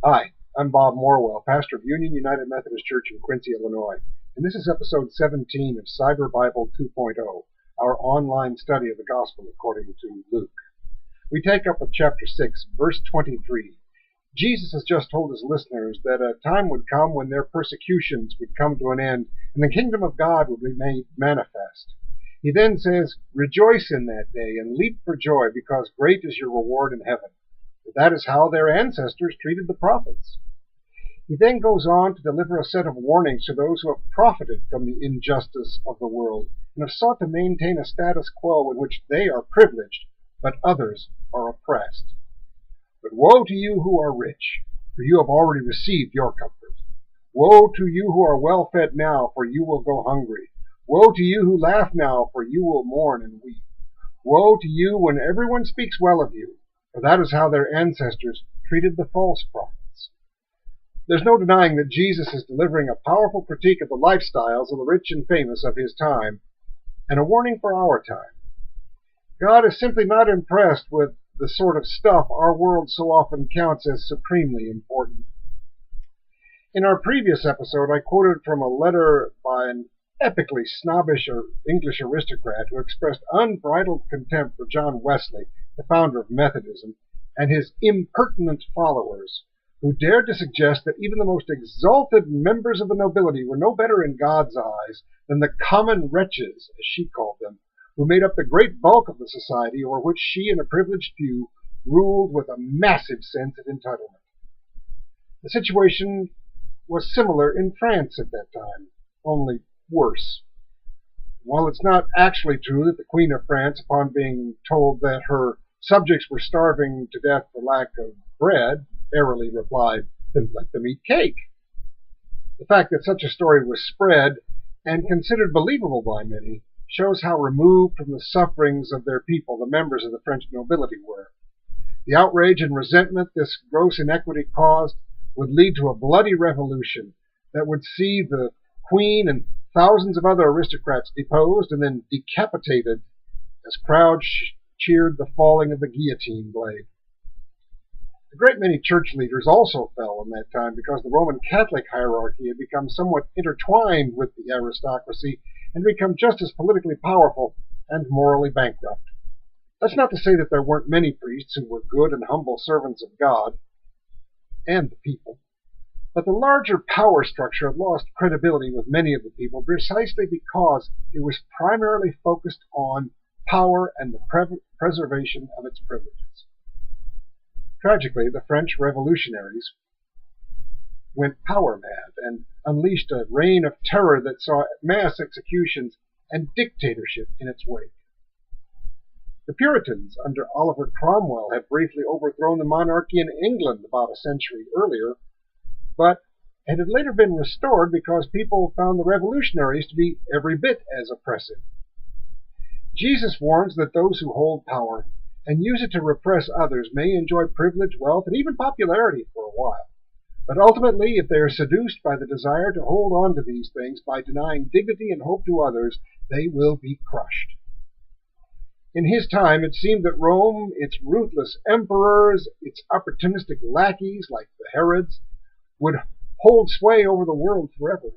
Hi, I'm Bob Morwell, pastor of Union United Methodist Church in Quincy, Illinois, and this is episode 17 of CyberBible 2.0, our online study of the Gospel according to Luke. We take up with chapter 6, verse 23. Jesus has just told his listeners that a time would come when their persecutions would come to an end and the kingdom of God would be made manifest. He then says, "Rejoice in that day and leap for joy, because great is your reward in heaven." That is how their ancestors treated the prophets. He then goes on to deliver a set of warnings to those who have profited from the injustice of the world and have sought to maintain a status quo in which they are privileged, but others are oppressed. But woe to you who are rich, for you have already received your comfort. Woe to you who are well fed now, for you will go hungry. Woe to you who laugh now, for you will mourn and weep. Woe to you when everyone speaks well of you, for that is how their ancestors treated the false prophets. There's no denying that Jesus is delivering a powerful critique of the lifestyles of the rich and famous of his time, and a warning for our time. God is simply not impressed with the sort of stuff our world so often counts as supremely important. In our previous episode, I quoted from a letter by an epically snobbish English aristocrat who expressed unbridled contempt for John Wesley, the founder of Methodism, and his impertinent followers, who dared to suggest that even the most exalted members of the nobility were no better in God's eyes than the common wretches, as she called them, who made up the great bulk of the society over which she and a privileged few ruled with a massive sense of entitlement. The situation was similar in France at that time, only worse. While it's not actually true that the Queen of France, upon being told that her subjects were starving to death for lack of bread, airily replied, "Then let them eat cake." The fact that such a story was spread and considered believable by many shows how removed from the sufferings of their people the members of the French nobility were. The outrage and resentment this gross inequity caused would lead to a bloody revolution that would see the Queen and thousands of other aristocrats deposed and then decapitated as crowds cheered the falling of the guillotine blade. A great many church leaders also fell in that time because the Roman Catholic hierarchy had become somewhat intertwined with the aristocracy and become just as politically powerful and morally bankrupt. That's not to say that there weren't many priests who were good and humble servants of God and the people. But the larger power structure had lost credibility with many of the people precisely because it was primarily focused on power and the preservation of its privileges. Tragically, the French revolutionaries went power mad and unleashed a reign of terror that saw mass executions and dictatorship in its wake. The Puritans under Oliver Cromwell had briefly overthrown the monarchy in England about a century earlier, but it had later been restored because people found the revolutionaries to be every bit as oppressive. Jesus warns that those who hold power and use it to repress others may enjoy privilege, wealth, and even popularity for a while. But ultimately, if they are seduced by the desire to hold on to these things by denying dignity and hope to others, they will be crushed. In his time, it seemed that Rome, its ruthless emperors, its opportunistic lackeys like the Herods, would hold sway over the world forever.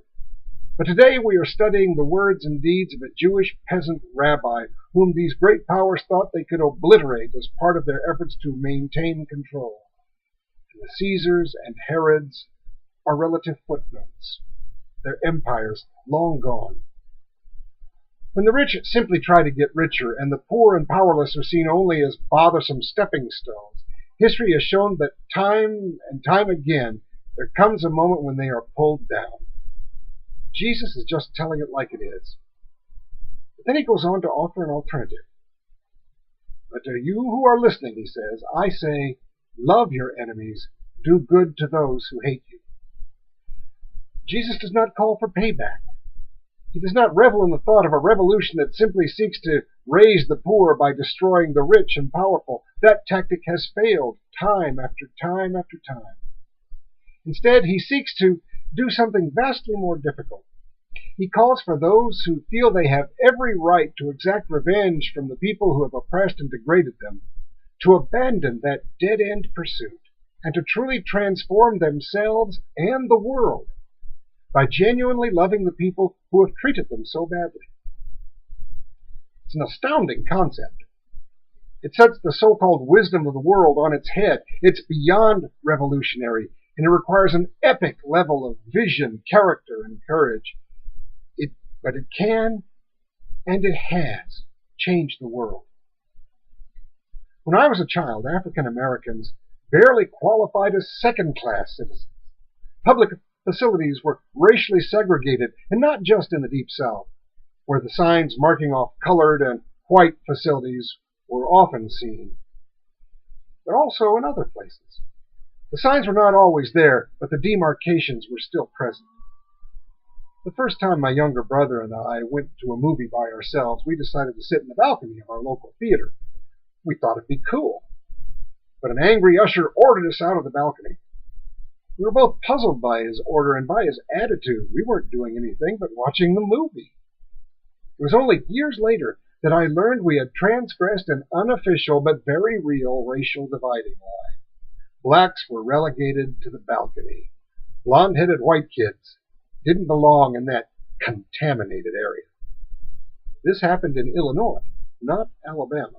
But today we are studying the words and deeds of a Jewish peasant rabbi whom these great powers thought they could obliterate as part of their efforts to maintain control. The Caesars and Herods are relative footnotes, their empires long gone. When the rich simply try to get richer and the poor and powerless are seen only as bothersome stepping stones, history has shown that time and time again there comes a moment when they are pulled down. Jesus is just telling it like it is. But then he goes on to offer an alternative. "But to you who are listening," he says, "I say, love your enemies, do good to those who hate you." Jesus does not call for payback. He does not revel in the thought of a revolution that simply seeks to raise the poor by destroying the rich and powerful. That tactic has failed time after time after time. Instead, he seeks to do something vastly more difficult. He calls for those who feel they have every right to exact revenge from the people who have oppressed and degraded them to abandon that dead-end pursuit and to truly transform themselves and the world by genuinely loving the people who have treated them so badly. It's an astounding concept. It sets the so-called wisdom of the world on its head. It's beyond revolutionary, and it requires an epic level of vision, character, and courage. But it can, and it has, changed the world. When I was a child, African Americans barely qualified as second-class citizens. Public facilities were racially segregated, and not just in the Deep South, where the signs marking off colored and white facilities were often seen, but also in other places. The signs were not always there, but the demarcations were still present. The first time my younger brother and I went to a movie by ourselves, we decided to sit in the balcony of our local theater. We thought it'd be cool, but an angry usher ordered us out of the balcony. We were both puzzled by his order and by his attitude. We weren't doing anything but watching the movie. It was only years later that I learned we had transgressed an unofficial but very real racial dividing line. Blacks were relegated to the balcony. Blonde-headed white kids didn't belong in that contaminated area. This happened in Illinois, not Alabama.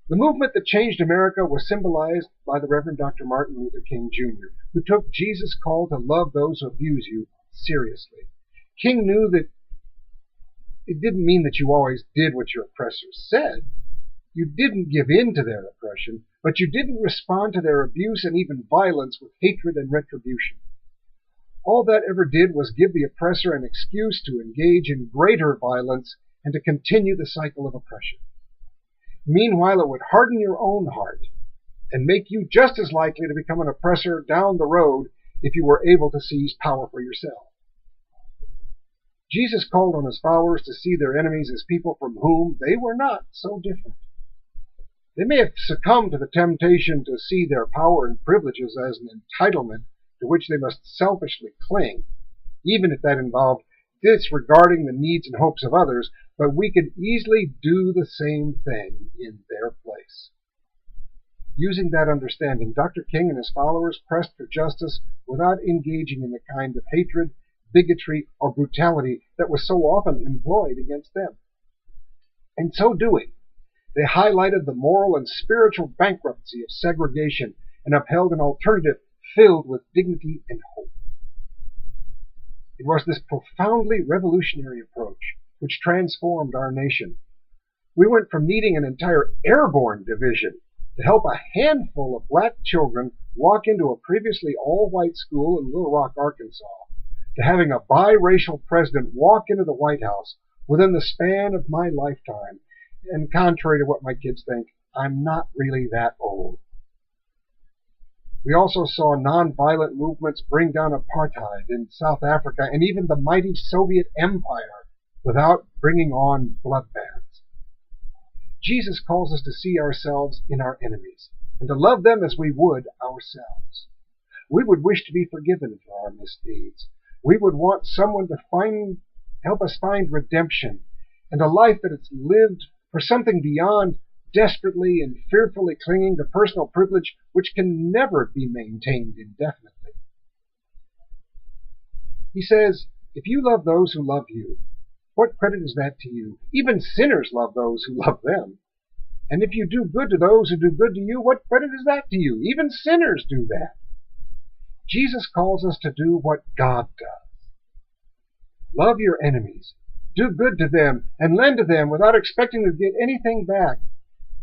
The movement that changed America was symbolized by the Reverend Dr. Martin Luther King Jr., who took Jesus' call to love those who abuse you seriously. King knew that it didn't mean that you always did what your oppressors said. You didn't give in to their oppression, but you didn't respond to their abuse and even violence with hatred and retribution. All that ever did was give the oppressor an excuse to engage in greater violence and to continue the cycle of oppression. Meanwhile, it would harden your own heart and make you just as likely to become an oppressor down the road if you were able to seize power for yourself. Jesus called on his followers to see their enemies as people from whom they were not so different. They may have succumbed to the temptation to see their power and privileges as an entitlement to which they must selfishly cling, even if that involved disregarding the needs and hopes of others, but we could easily do the same thing in their place. Using that understanding, Dr. King and his followers pressed for justice without engaging in the kind of hatred, bigotry, or brutality that was so often employed against them. In so doing, they highlighted the moral and spiritual bankruptcy of segregation and upheld an alternative filled with dignity and hope. It was this profoundly revolutionary approach which transformed our nation. We went from needing an entire airborne division to help a handful of black children walk into a previously all-white school in Little Rock, Arkansas, to having a biracial president walk into the White House within the span of my lifetime. And contrary to what my kids think, I'm not really that old. We also saw nonviolent movements bring down apartheid in South Africa and even the mighty Soviet Empire without bringing on bloodbaths. Jesus calls us to see ourselves in our enemies and to love them as we would ourselves. We would wish to be forgiven for our misdeeds. We would want someone to help us find redemption and a life that is lived for something beyond desperately and fearfully clinging to personal privilege which can never be maintained indefinitely. He says, if you love those who love you, what credit is that to you? Even sinners love those who love them. And if you do good to those who do good to you, what credit is that to you? Even sinners do that. Jesus calls us to do what God does. Love your enemies. Do good to them and lend to them without expecting to get anything back.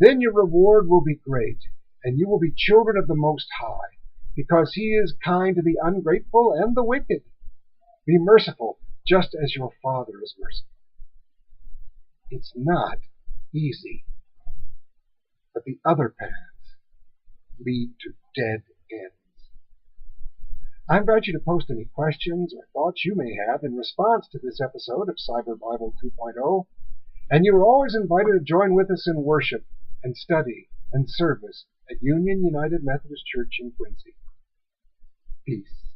Then your reward will be great, and you will be children of the Most High, because he is kind to the ungrateful and the wicked. Be merciful, just as your Father is merciful. It's not easy, but the other paths lead to dead ends. I invite you to post any questions or thoughts you may have in response to this episode of CyberBible 2.0, and you are always invited to join with us in worship and study and service at Union United Methodist Church in Quincy. Peace.